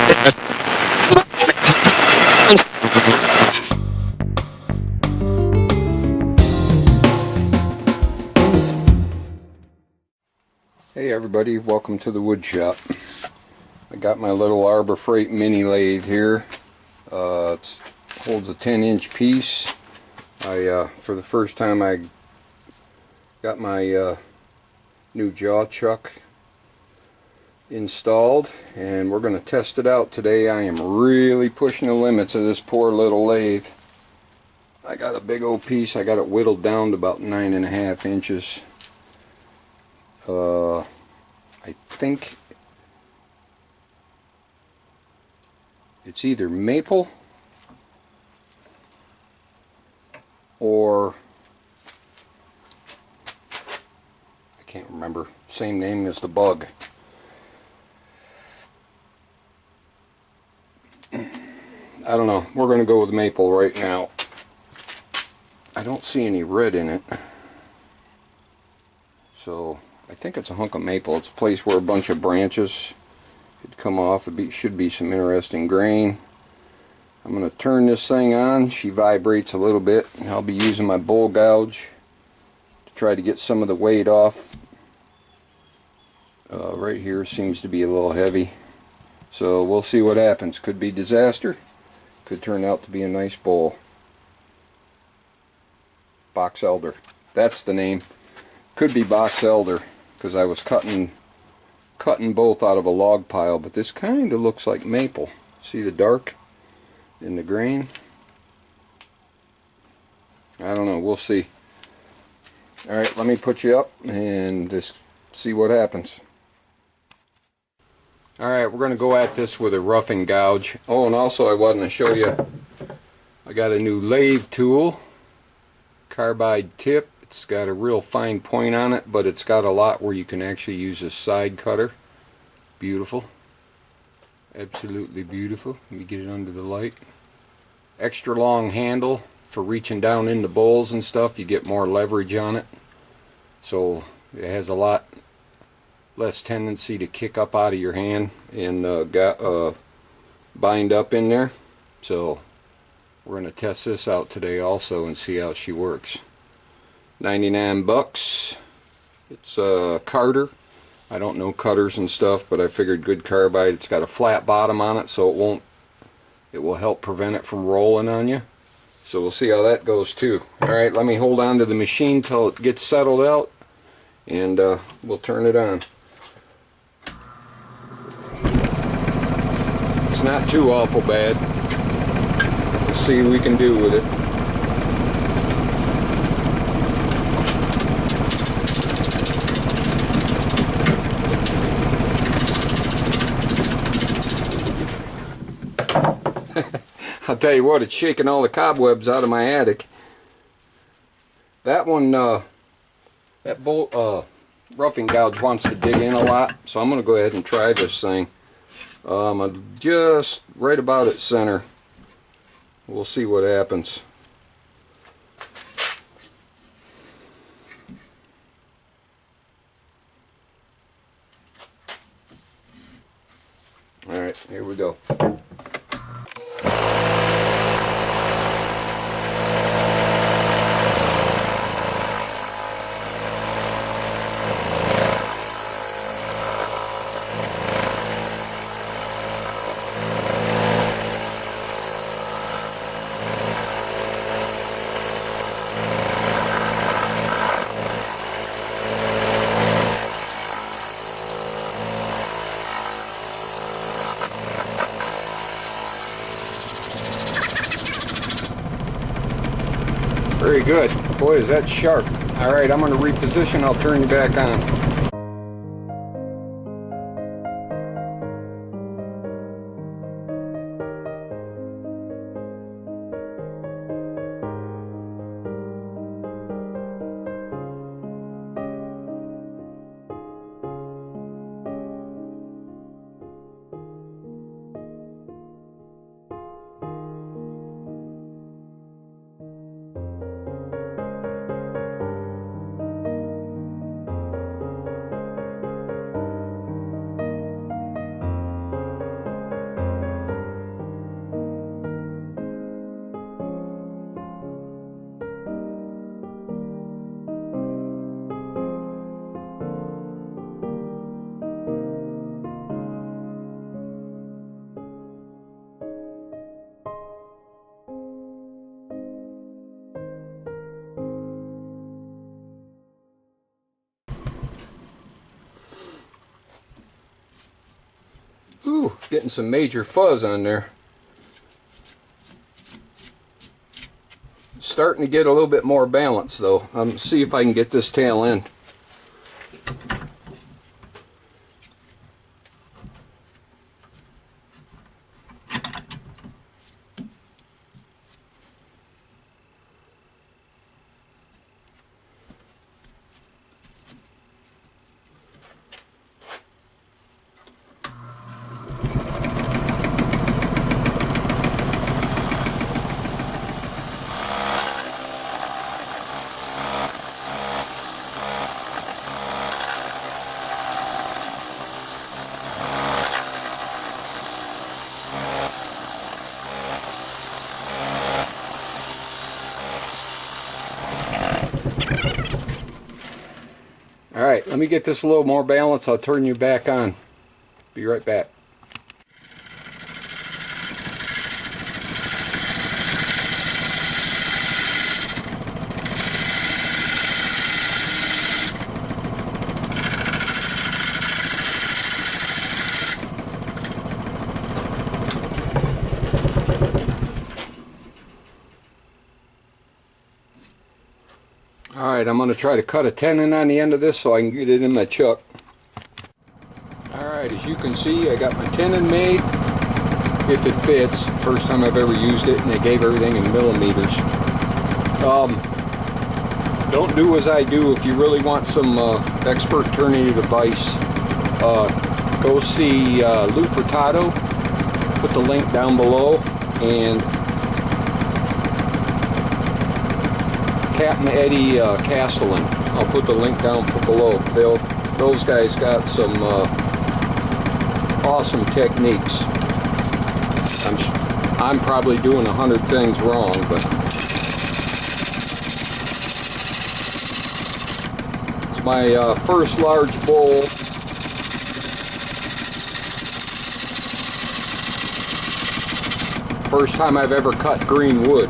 Hey everybody, welcome to the wood shop. I got my little Arbor Freight mini lathe here. It holds a 10-inch piece. For the first time, I got my new jaw chuck installed, and we're going to test it out today. I am really pushing the limits of this poor little lathe. I got a big old piece. I got it whittled down to about 9.5 inches. I think it's either maple or I can't remember. Same name as the bug. I don't know. We're going to go with maple right now. I don't see any red in it. So I think it's a hunk of maple. It's a place where a bunch of branches could come off. Should be some interesting grain. I'm going to turn this thing on. She vibrates a little bit. I'll be using my bowl gouge to try to get some of the weight off. Right here seems to be a little heavy. So we'll see what happens. Could be disaster. Could turn out to be a nice bowl. Box elder. That's the name. Could be box elder because I was cutting both out of a log pile, but this kind of looks like maple. See the dark in the grain? I don't know. We'll see. Alright, let me put you up and just see what happens. Alright, we're going to go at this with a roughing gouge. Oh, and also I wanted to show you, I got a new lathe tool. Carbide tip. It's got a real fine point on it, but it's got a lot where you can actually use a side cutter. Beautiful. Absolutely beautiful. Let me get it under the light. Extra long handle for reaching down into bowls and stuff. You get more leverage on it. So it has a lot less tendency to kick up out of your hand and bind up in there. So we're going to test this out today also and see how she works. 99 bucks. It's a Carter. I don't know cutters and stuff, but I figured good carbide. It's got a flat bottom on it, so it will help prevent it from rolling on you. So we'll see how that goes too. Alright, let me hold on to the machine till it gets settled out, and we'll turn it on. It's not too awful bad. We'll see what we can do with it. I'll tell you what, it's shaking all the cobwebs out of my attic. That one, that bolt roughing gouge wants to dig in a lot, so I'm going to go ahead and try this thing. I'm just right about at center. We'll see what happens. Alright, here we go. Very good. Boy, is that sharp. Alright, I'm going to reposition. I'll turn you back on. Whew, getting some major fuzz on there. Starting to get a little bit more balance though. See if I can get this tail end. Alright, let me get this a little more balanced. I'll turn you back on. Be right back. Alright, I'm going to try to cut a tenon on the end of this so I can get it in my chuck. Alright, as you can see, I got my tenon made, if it fits. First time I've ever used it, and they gave everything in millimeters. Don't do as I do. If you really want some expert turning advice, go see Lou Furtado. Put the link down below, and Captain Eddie Castellan. I'll put the link down below. Those guys got some awesome techniques. I'm probably doing 100 things wrong, but it's my first large bowl. First time I've ever cut green wood.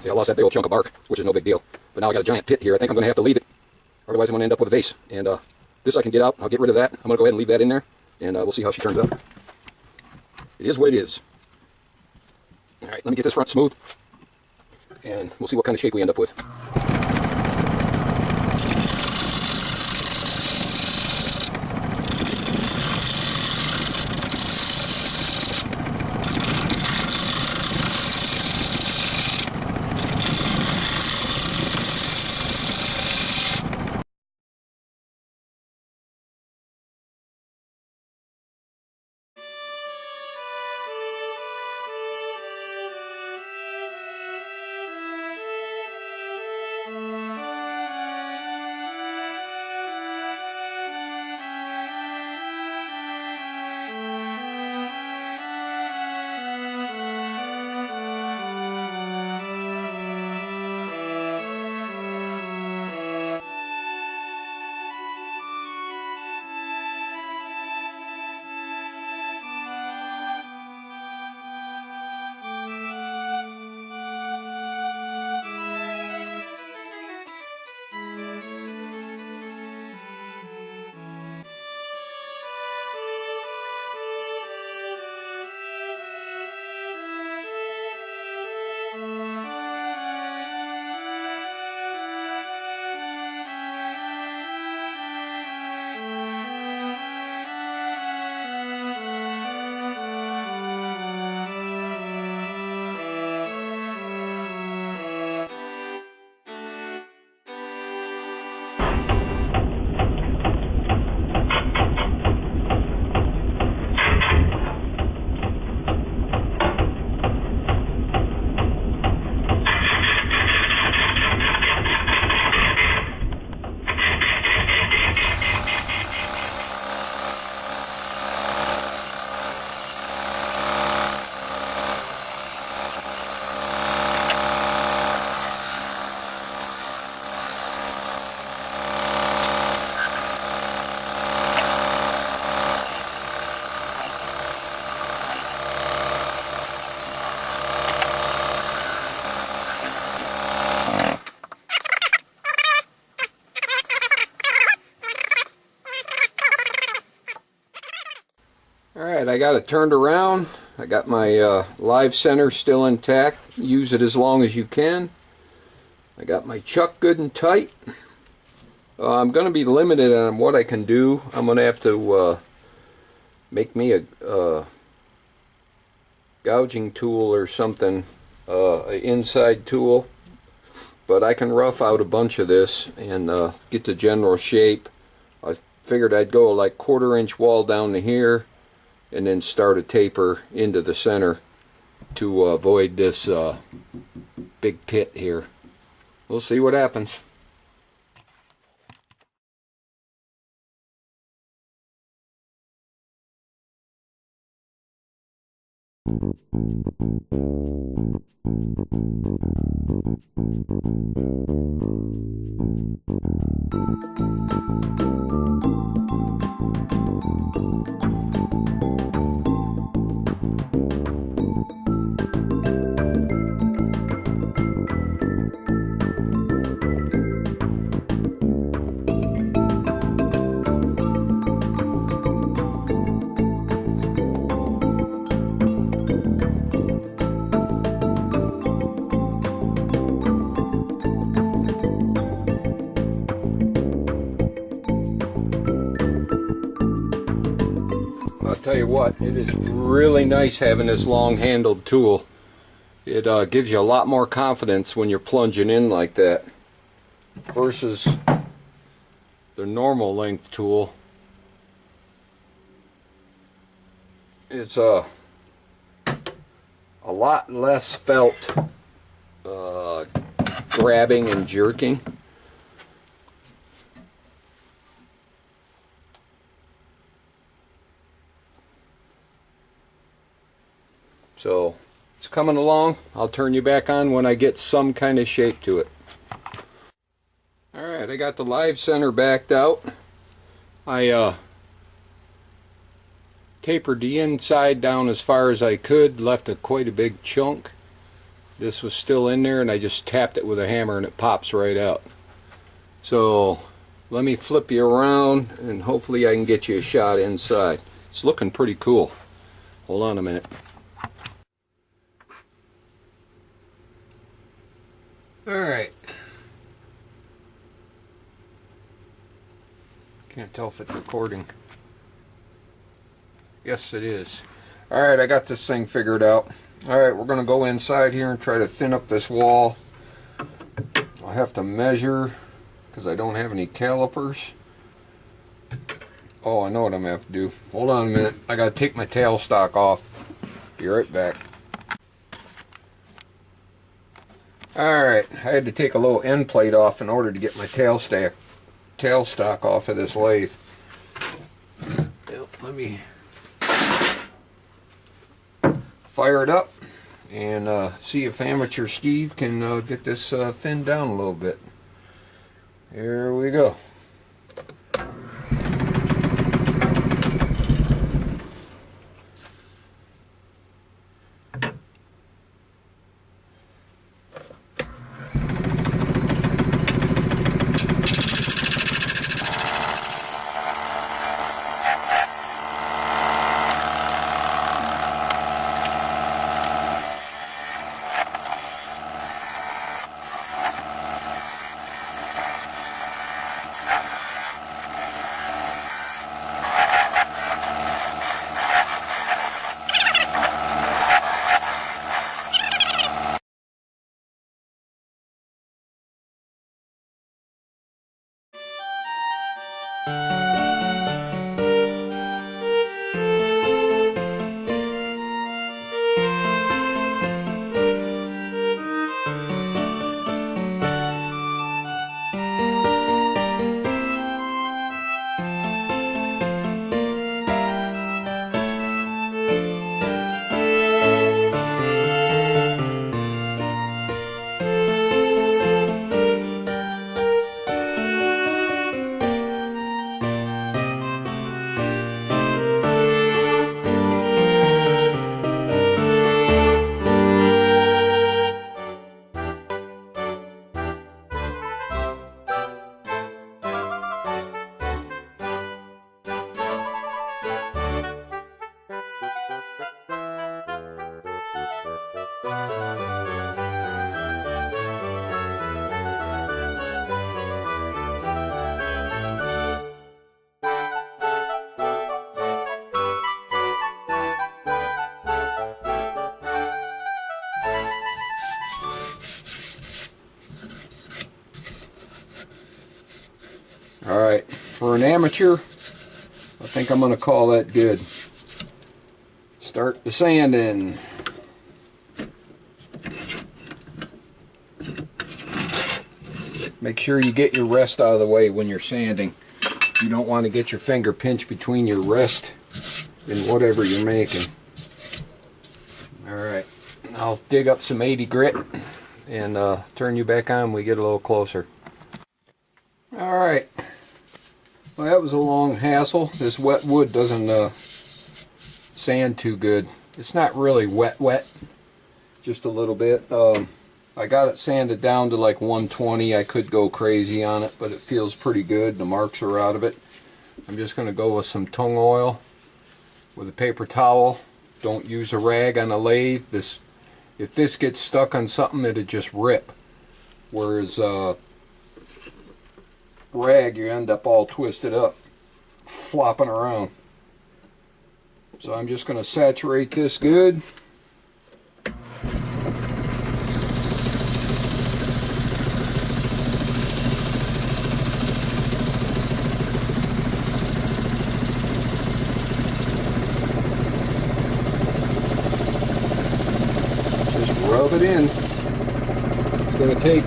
I lost that big old chunk of bark, which is no big deal. But now I got a giant pit here. I think I'm going to have to leave it. Otherwise I'm going to end up with a vase. And this I can get out. I'll get rid of that. I'm going to go ahead and leave that in there. And we'll see how she turns out. It is what it is. Alright, let me get this front smooth. And we'll see what kind of shape we end up with. Alright, I got it turned around. I got my live center still intact. Use it as long as you can. I got my chuck good and tight. I'm going to be limited on what I can do. I'm going to have to make me a gouging tool or something, an inside tool. But I can rough out a bunch of this and get the general shape. I figured I'd go like 1/4 inch wall down to here and then start a taper into the center to avoid this big pit here. We'll see what happens. I'll tell you what, it is really nice having this long-handled tool. It gives you a lot more confidence when you're plunging in like that versus the normal length tool. It's a lot less felt grabbing and jerking. So it's coming along. I'll turn you back on when I get some kind of shape to it. Alright, I got the live center backed out. I tapered the inside down as far as I could, left quite a big chunk. This was still in there and I just tapped it with a hammer and it pops right out. So let me flip you around and hopefully I can get you a shot inside. It's looking pretty cool. Hold on a minute. Alright. Can't tell if it's recording. Yes, it is. Alright, I got this thing figured out. Alright, we're going to go inside here and try to thin up this wall. I'll have to measure because I don't have any calipers. Oh, I know what I'm going to have to do. Hold on a minute. I got to take my tailstock off. Be right back. Alright, I had to take a little end plate off in order to get my tailstock off of this lathe. Let me fire it up and see if Amateur Steve can get this thinned down a little bit. Here we go. Alright, for an amateur, I think I'm going to call that good. Start the sanding. Make sure you get your rest out of the way when you're sanding. You don't want to get your finger pinched between your rest and whatever you're making. Alright, I'll dig up some 80 grit and turn you back on when we get a little closer. Alright, well, that was a long hassle. This wet wood doesn't sand too good. It's not really wet, just a little bit. I got it sanded down to like 120. I could go crazy on it, but it feels pretty good. The marks are out of it. I'm just going to go with some tung oil with a paper towel. Don't use a rag on a lathe. If this gets stuck on something, it'll just rip. Whereas rag, you end up all twisted up, flopping around. So I'm just going to saturate this good. Just rub it in. It's going to take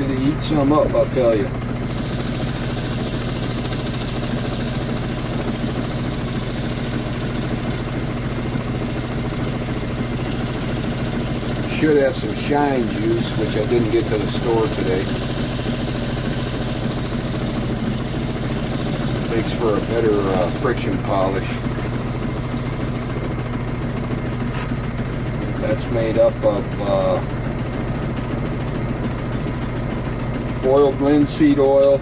to eat some up, I'll tell you. Should have some shine juice, which I didn't get to the store today. Makes for a better friction polish. That's made up of boiled linseed oil,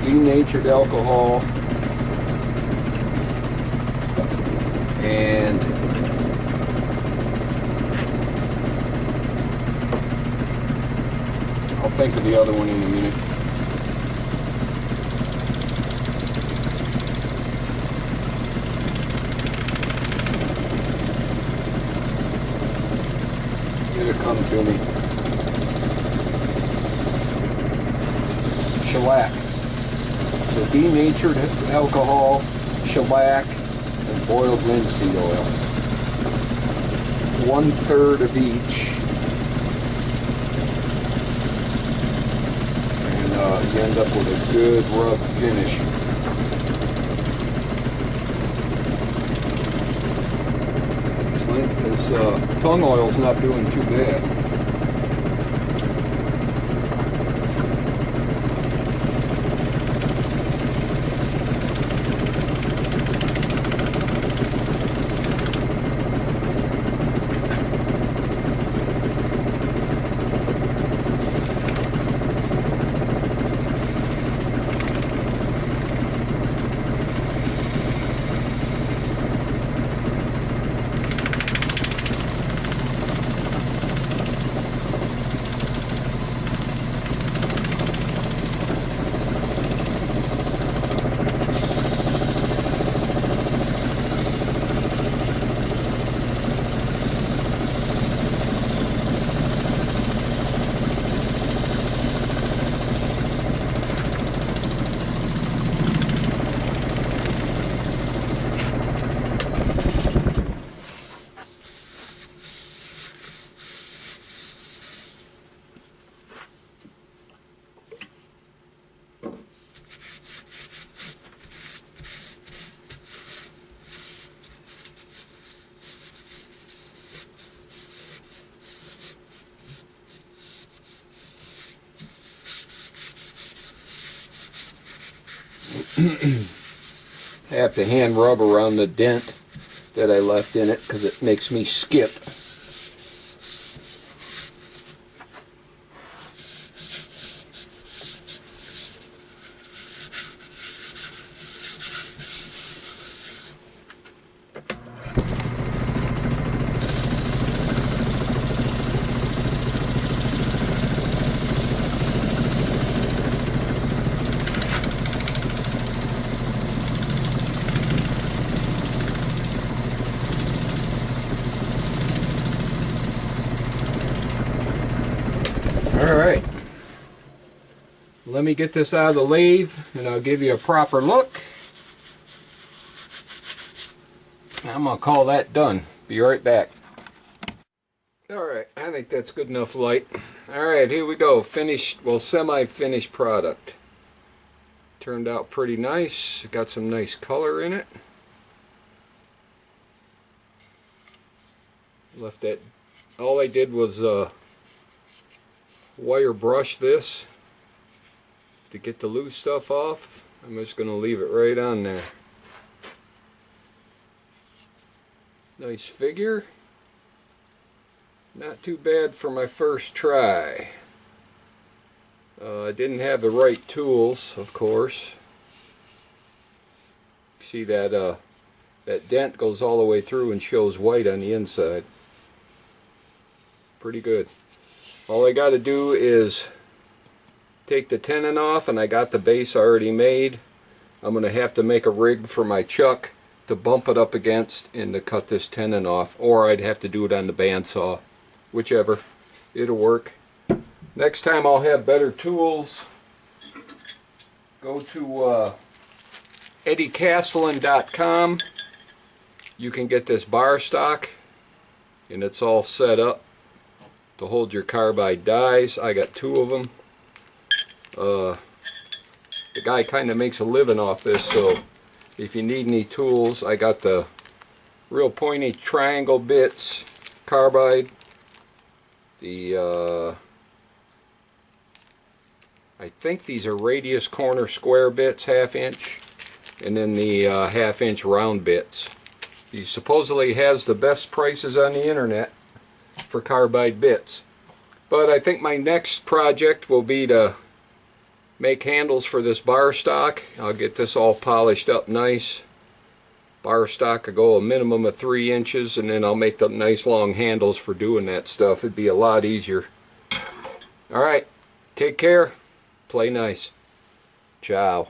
denatured alcohol, and I'll think of the other one in a minute. It'll come to me. Shellac. So denatured alcohol, shellac, and boiled linseed oil. 1/3 of each. And you end up with a good rub finish. This tung oil's not doing too bad. I have to hand rub around the dent that I left in it because it makes me skip. Alright, let me get this out of the lathe and I'll give you a proper look. I'm going to call that done. Be right back. Alright, I think that's good enough light. Alright, here we go. Finished, well, semi-finished product. Turned out pretty nice. Got some nice color in it. Left that, all I did was wire brush this to get the loose stuff off. I'm just going to leave it right on there. Nice figure. Not too bad for my first try. I didn't have the right tools, of course. See that that dent goes all the way through and shows white on the inside. Pretty good. All I got to do is take the tenon off, and I got the base already made. I'm going to have to make a rig for my chuck to bump it up against and to cut this tenon off, or I'd have to do it on the bandsaw. Whichever. It'll work. Next time I'll have better tools. Go to eddiecastelin.com. You can get this bar stock, and it's all set up to hold your carbide dies. I got 2 of them. The guy kind of makes a living off this, so if you need any tools, I got the real pointy triangle bits, carbide, the I think these are radius corner square bits, 1/2 inch, and then the 1/2 inch round bits. He supposedly has the best prices on the internet for carbide bits. But I think my next project will be to make handles for this bar stock. I'll get this all polished up nice. Bar stock will go a minimum of 3 inches, and then I'll make the nice long handles for doing that stuff. It'd be a lot easier. Alright, take care. Play nice. Ciao.